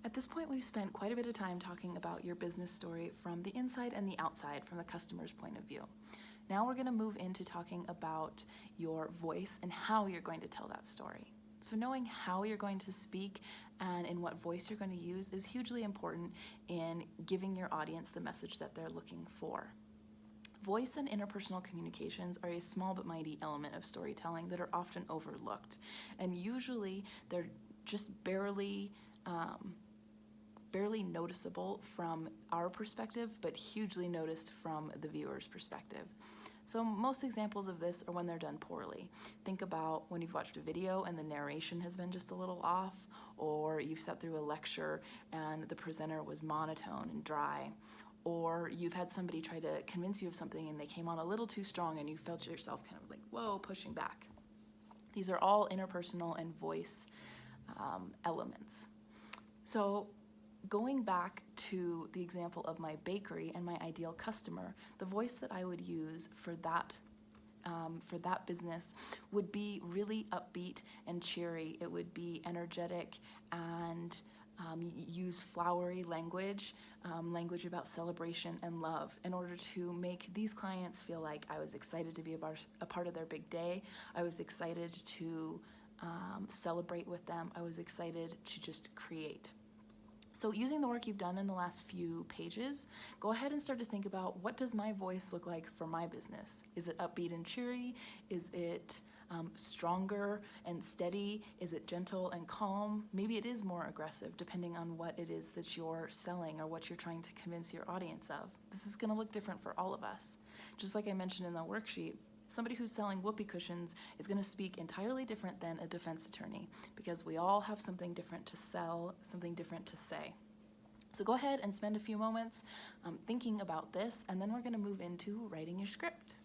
At this point, we've spent quite a bit of time talking about your business story from the inside and the outside, from the customer's point of view. Now we're going to move into talking about your voice and how you're going to tell that story. So knowing how you're going to speak and in what voice you're going to use is hugely important in giving your audience the message that they're looking for. Voice and interpersonal communications are a small but mighty element of storytelling that are often overlooked, and usually they're just barely noticeable from our perspective, but hugely noticed from the viewer's perspective. So most examples of this are when they're done poorly. Think about when you've watched a video and the narration has been just a little off, or you've sat through a lecture and the presenter was monotone and dry, or you've had somebody try to convince you of something and they came on a little too strong and you felt yourself kind of like, whoa, pushing back. These are all interpersonal and voice elements. So going back to the example of my bakery and my ideal customer, the voice that I would use for that business would be really upbeat and cheery. It would be energetic and use flowery language, language about celebration and love, in order to make these clients feel like I was excited to be a part of their big day. I was excited to celebrate with them. I was excited to just create. So using the work you've done in the last few pages, go ahead and start to think about, what does my voice look like for my business? Is it upbeat and cheery? Is it stronger and steady? Is it gentle and calm? Maybe it is more aggressive, depending on what it is that you're selling or what you're trying to convince your audience of. This is going to look different for all of us. Just like I mentioned in the worksheet, somebody who's selling whoopee cushions is going to speak entirely different than a defense attorney, because we all have something different to sell, something different to say. So go ahead and spend a few moments thinking about this, and then we're going to move into writing your script.